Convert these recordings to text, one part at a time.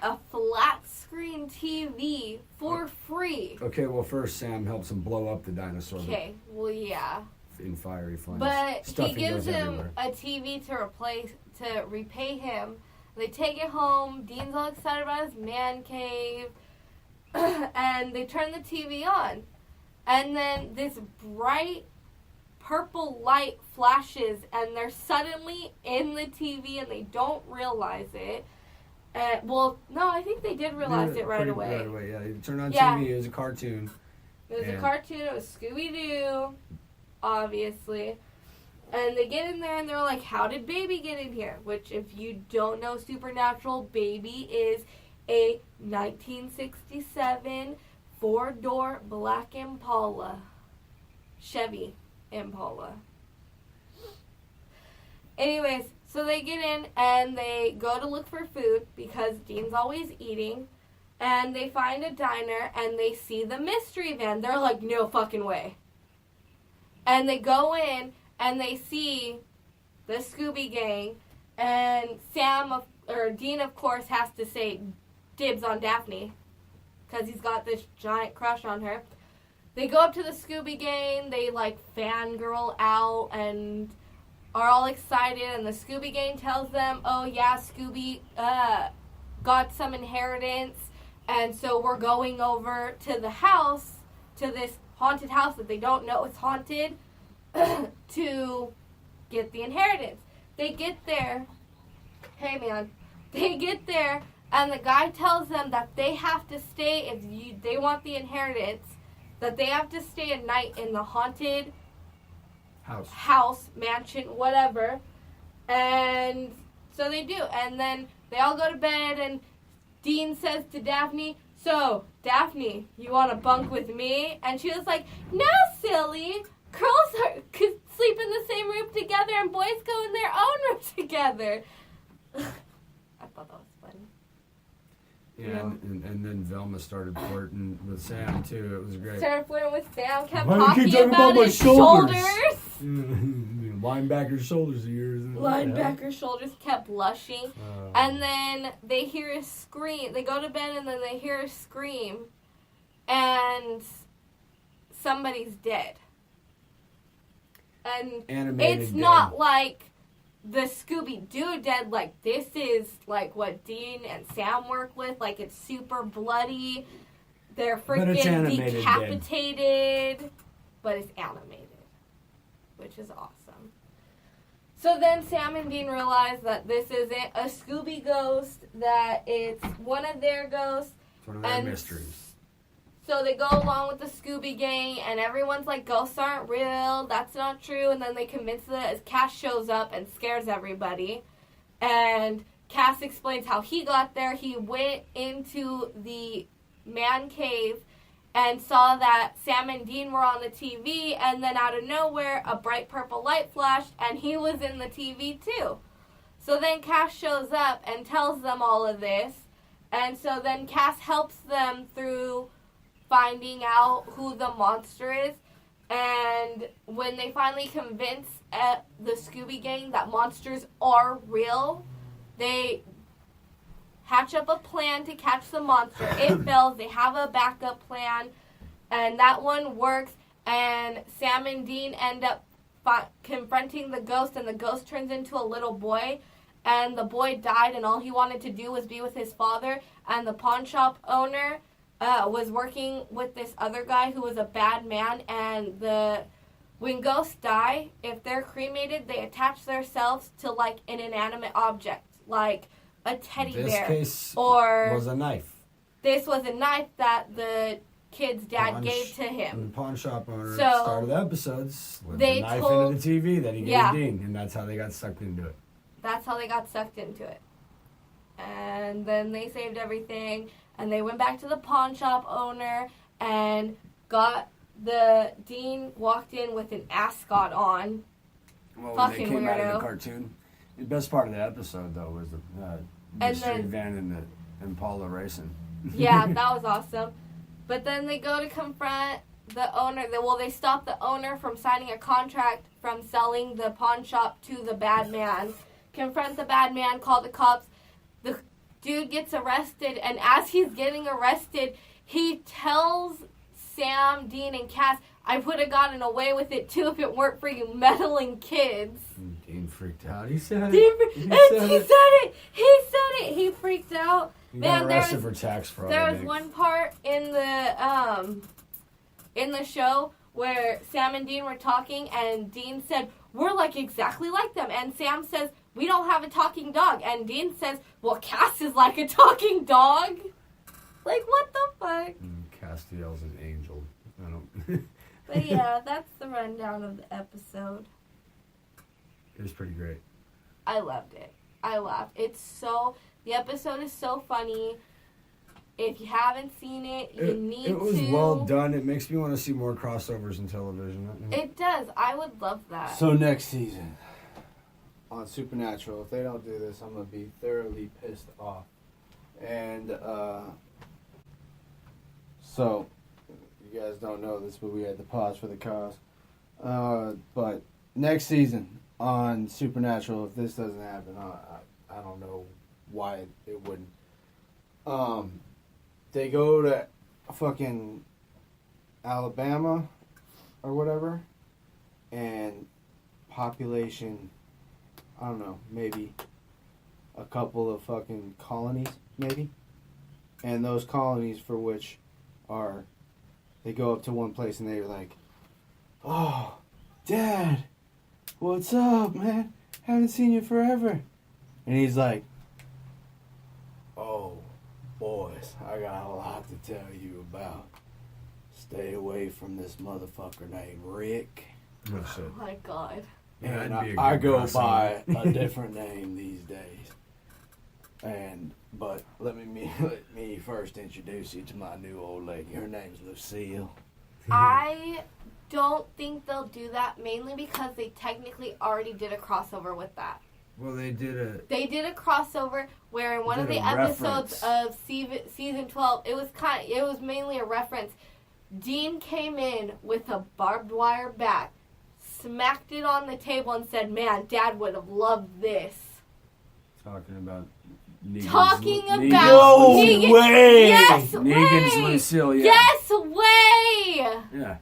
a flat screen TV for free. Okay, well, first Sam helps him blow up the dinosaur. Okay, well, yeah. In fiery flames. But Stuffing he gives goes him everywhere. a TV to repay him. They take it home. Dean's all excited about his man cave. And they turn the TV on. And then this bright purple light flashes, and they're suddenly in the TV, and they don't realize it. Well, no, I think they did realize it right away. Right away, yeah. They turned on Yeah. TV, it was a cartoon. It was a cartoon. It was Scooby-Doo, obviously. And they get in there, and they're like, how did Baby get in here? Which, if you don't know Supernatural, Baby is a 1967 four-door black Impala. Chevy Impala. Anyways, so they get in, and they go to look for food, because Dean's always eating. And they find a diner, and they see the mystery van. They're like, no fucking way. And they go in, and they see the Scooby Gang, and Dean, of course, has to say dibs on Daphne, because he's got this giant crush on her. They go up to the Scooby Gang, they, like, fangirl out, and are all excited, and the Scooby Gang tells them, oh, yeah, Scooby got some inheritance, and so we're going over to the house, to this haunted house that they don't know is haunted, to get the inheritance. They get there. Hey, man. They get there, and the guy tells them that they have to stay, if they want the inheritance, that they have to stay a night in the haunted house, mansion, whatever. And so they do. And then they all go to bed, and Dean says to Daphne, so, Daphne, you want to bunk with me? And she was like, no, silly. Girls could sleep in the same room together, and boys go in their own room together. I thought that was funny. Yeah, and then Velma started flirting with Sam, too. It was great. Started flirting with Sam, kept Why do you keep talking talking about his shoulders. Linebacker shoulders of yours. Linebacker shoulders, kept blushing. And then they hear a scream. They go to bed, and then they hear a scream. And somebody's dead. And Animated it's dead. not like the Scooby-Doo dead. Like, this is like what Dean and Sam work with. Like, it's super bloody. They're freaking decapitated. But it's animated. Which is awesome. So then Sam and Dean realize that this isn't a Scooby ghost. That it's one of their ghosts. It's one of their mysteries. So they go along with the Scooby Gang, and everyone's like, ghosts aren't real, that's not true, and then they convince that as Cass shows up and scares everybody. And Cass explains how he got there. He went into the man cave and saw that Sam and Dean were on the TV, and then out of nowhere, a bright purple light flashed, and he was in the TV too. So then Cass shows up and tells them all of this, and so then Cass helps them through finding out who the monster is. And when they finally convince the Scooby Gang that monsters are real, they hatch up a plan to catch the monster. It fails. They have a backup plan, and that one works. And Sam and Dean end up confronting the ghost, and the ghost turns into a little boy. And the boy died, and all he wanted to do was be with his father. And the pawn shop owner was working with this other guy who was a bad man, and when ghosts die, if they're cremated, they attach themselves to like an inanimate object, like a teddy bear. This case or was a knife. This was a knife that the kid's dad gave to him. The pawn shop owner started the episodes with the knife into the TV that he gave Dean, and that's how they got sucked into it. That's how they got sucked into it. And then they saved everything. And they went back to the pawn shop owner and Dean walked in with an ascot on. Well, when fucking they came weirdo. out of the cartoon, the best part of the episode, though, was the mystery van and the Impala racing. Yeah, that was awesome. But then they go to confront the owner. They stop the owner from signing a contract from selling the pawn shop to the bad man. Confront the bad man, call the cops. The dude gets arrested, and as he's getting arrested, he tells Sam, Dean, and Cass, I would have gotten away with it too if it weren't for you meddling kids. Dean freaked out. He said He it. said it. He freaked out. He got arrested for tax fraud. There was one part in the show where Sam and Dean were talking, and Dean said, we're like exactly like them. And Sam says, we don't have a talking dog. And Dean says, well, Cass is like a talking dog. Like, what the fuck? Castiel's an angel. I don't... But yeah, that's the rundown of the episode. It was pretty great. I loved it. I laughed. The episode is so funny. If you haven't seen it, you need to. It was well done. It makes me want to see more crossovers in television. It does. I would love that. So next season on Supernatural, if they don't do this, I'm going to be thoroughly pissed off. And so, you guys don't know this, but we had to pause for the cause. But next season on Supernatural, if this doesn't happen, I don't know why it wouldn't. They go to fucking Alabama or whatever, and population, I don't know, maybe a couple of fucking colonies, maybe. And those colonies for which are, they go up to one place and they're like, oh, Dad, what's up, man? Haven't seen you forever. And he's like, oh, boys, I got a lot to tell you about. Stay away from this motherfucker named Rick. Oh my God. And I go by a different name these days. But let me first introduce you to my new old lady. Her name's Lucille. I don't think they'll do that, mainly because they technically already did a crossover with that. Well, they did a crossover where in one of the episodes of season 12, it was mainly a reference. Dean came in with a barbed wire bat, smacked it on the table, and said, "Man, Dad would have loved this." Talking about Negan's No way! Yes, Negan's way! Lucille, yeah. Yes, way! Yeah.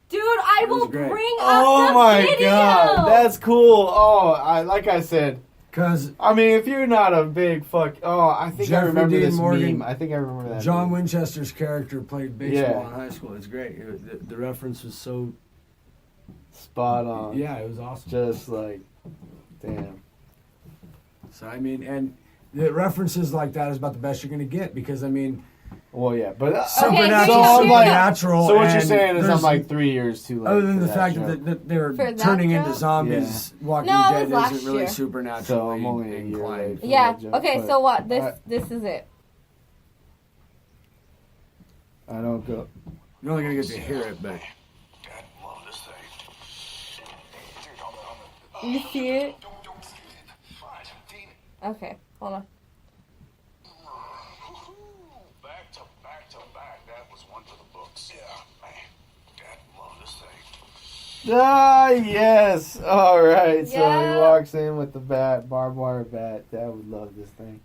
Dude, I will bring up Oh my video. God, that's cool. Oh, like I said, because I mean, if you're not a big fuck, I think Jeffrey I remember Dean this Morgan, meme. I think I remember that. John meme. Winchester's character played baseball Yeah. in high school. It's great. The reference was so Spot on. Yeah, it was awesome. Just like, damn. So I mean, and the references like that is about the best you're gonna get because I mean. Well, yeah, but supernatural. So what you're saying is I'm like 3 years too late. Other than the fact that they're turning into zombies, Walking Dead isn't really supernatural. So I'm only a year late. Yeah. Okay. So what? This is it. I don't go. You're only gonna get to hear it, but. You see it? Okay. Hold on. Ah, yes. All right. Yeah. So he walks in with the barbed wire bat. Dad would love this thing.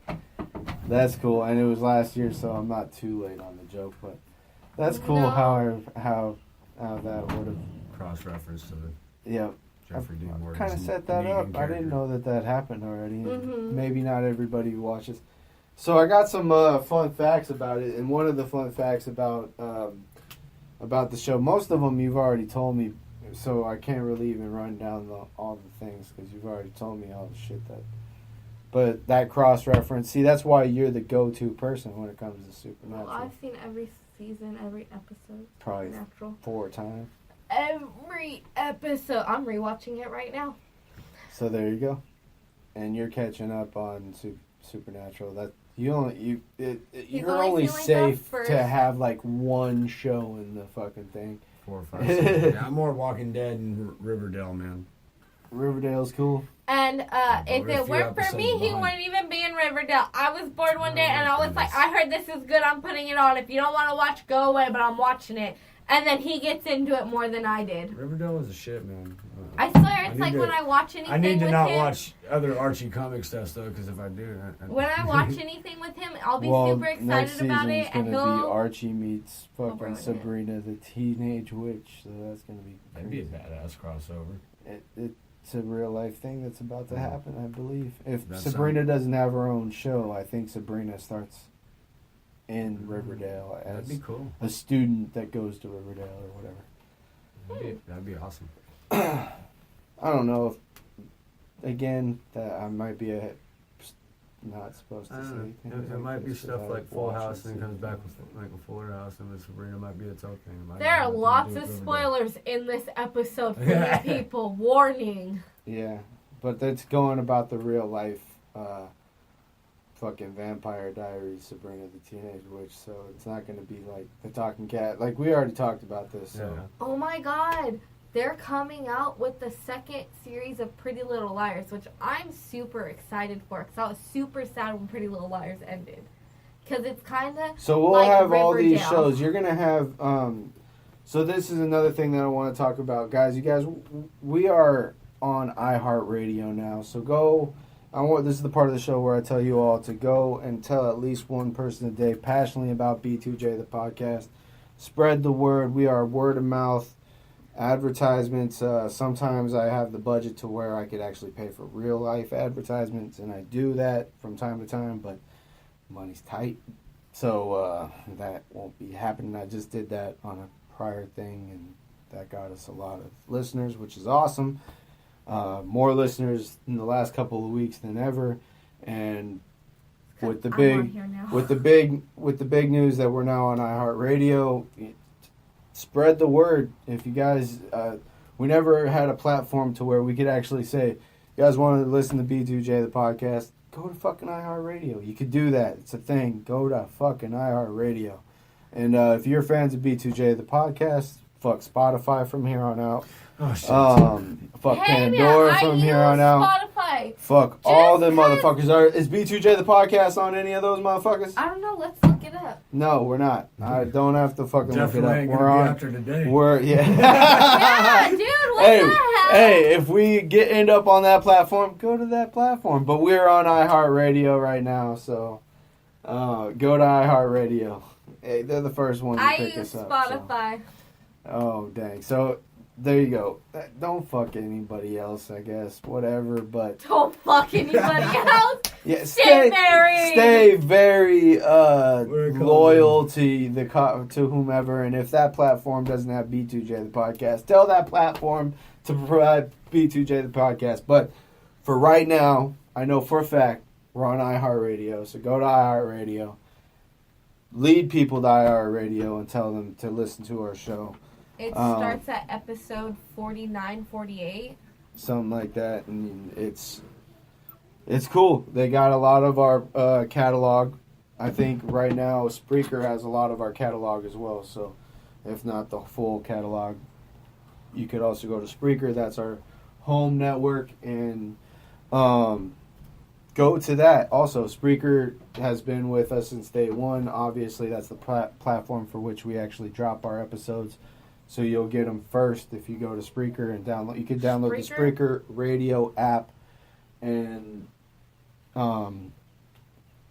That's cool. And it was last year, so I'm not too late on the joke, but that's cool how that would have Cross-reference to the Jeffrey Dean Morgan. kind of set that up. I didn't know that happened already. Mm-hmm. Maybe not everybody watches. So I got some fun facts about it, and one of the fun facts about the show, most of them you've already told me, so I can't really even run down all the things because you've already told me all the shit that. But that cross-reference, see, that's why you're the go-to person when it comes to Supernatural. Well, I've seen every season, every episode. Probably Supernatural. 4 times. Every episode. I'm rewatching it right now. So there you go, and you're catching up on Supernatural. That you're only safe to have like one show in the fucking thing. 4 or 5 seasons. Yeah, I'm more Walking Dead and Riverdale, man. Riverdale's cool. And if it weren't for me, he wouldn't even be in Riverdale. I was bored one day, and I was like, I heard this is good, I'm putting it on. If you don't want to watch, go away, but I'm watching it. And then he gets into it more than I did. Riverdale was a shit, man. I swear It's like when I watch anything with him. I need to not watch other Archie comic stuff, though, because if I do... When I watch anything with him, I'll be super excited about it. And he'll... gonna be Archie meets fucking Sabrina the Teenage Witch, so that's gonna be crazy. That'd be a badass crossover. It's a real life thing that's about to happen, I believe. If Sabrina doesn't have her own show, I think Sabrina starts in Riverdale as that'd be cool. A student that goes to Riverdale or whatever. That'd be awesome. I don't know if, again, that I might be not supposed to say anything. It might be stuff like Full House and then comes back with like a Fuller House and then Sabrina might be its own thing. There are lots of spoilers in this episode for you people. Warning. Yeah, but that's going about the real life fucking Vampire Diaries Sabrina the Teenage Witch, so it's not going to be like the Talking Cat. Like, we already talked about this, so. Yeah. Oh my god. They're coming out with the second series of Pretty Little Liars, which I'm super excited for, because I was super sad when Pretty Little Liars ended. Because it's kind of so we'll like have Riverdale. all these shows. You're going to have... so this is another thing that I want to talk about. Guys, we are on iHeartRadio now, so go... this is the part of the show where I tell you all to go and tell at least one person a day passionately about B2J, the podcast. Spread the word. We are word of mouth. Advertisements, sometimes I have the budget to where I could actually pay for real life advertisements, and I do that from time to time, but money's tight, so that won't be happening. I just did that on a prior thing, and that got us a lot of listeners, which is awesome. More listeners in the last couple of weeks than ever, and with the big news that we're now on iHeartRadio. Spread the word. If you guys, we never had a platform to where we could actually say, you guys want to listen to B2J, the podcast, go to fucking iHeartRadio. You could do that. It's a thing. Go to fucking iHeartRadio. And if you're fans of B2J, the podcast, fuck Spotify from here on out. Oh, shit. Fuck Pandora from here on out. Spotify. Fuck all them motherfuckers. Is B2J the podcast on any of those motherfuckers? I don't know. Let's look it up. No, we're not. I don't have to fucking Definitely look it up. We're on after today. Yeah, dude. What the hell? Hey, if we end up on that platform, go to that platform. But we're on iHeartRadio right now, so go to iHeartRadio. Hey, they're the first ones to pick us up. I use Spotify. So. Oh, dang. So, there you go. Don't fuck anybody else, I guess. Whatever, but... Don't fuck anybody else. Yeah, stay married. Stay very loyal to whomever, and if that platform doesn't have B2J the podcast, tell that platform to provide B2J the podcast. But for right now, I know for a fact we're on iHeartRadio, so go to iHeartRadio, lead people to iHeartRadio, and tell them to listen to our show. It starts at episode 49, 48. Something like that, and it's cool. They got a lot of our catalog. I think right now Spreaker has a lot of our catalog as well, so if not the full catalog, you could also go to Spreaker. That's our home network, and go to that. Also, Spreaker has been with us since day one. Obviously, that's the platform for which we actually drop our episodes. So you'll get them first if you go to Spreaker and download. You can download the Spreaker radio app and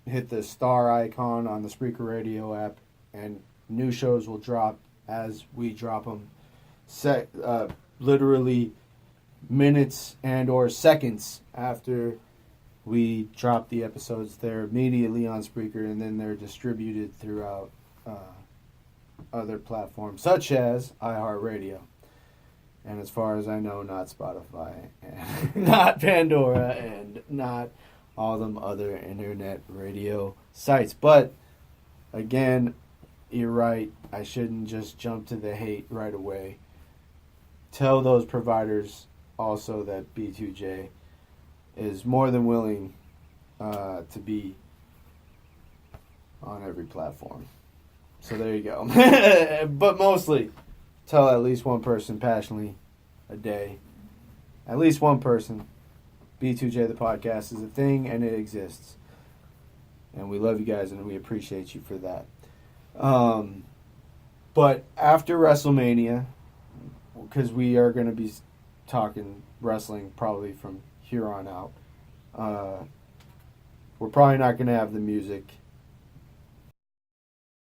hit the star icon on the Spreaker radio app, and new shows will drop as we drop them. Literally minutes and or seconds after we drop the episodes, they're immediately on Spreaker, and then they're distributed throughout other platforms such as iHeartRadio, and as far as I know, not Spotify, and not Pandora, and not all them other internet radio sites. But again, you're right, I shouldn't just jump to the hate right away. Tell those providers also that B2J is more than willing to be on every platform. So there you go. But mostly, tell at least one person passionately a day. At least one person. B2J the podcast is a thing, and it exists. And we love you guys, and we appreciate you for that. But after WrestleMania, because we are going to be talking wrestling probably from here on out. We're probably not going to have the music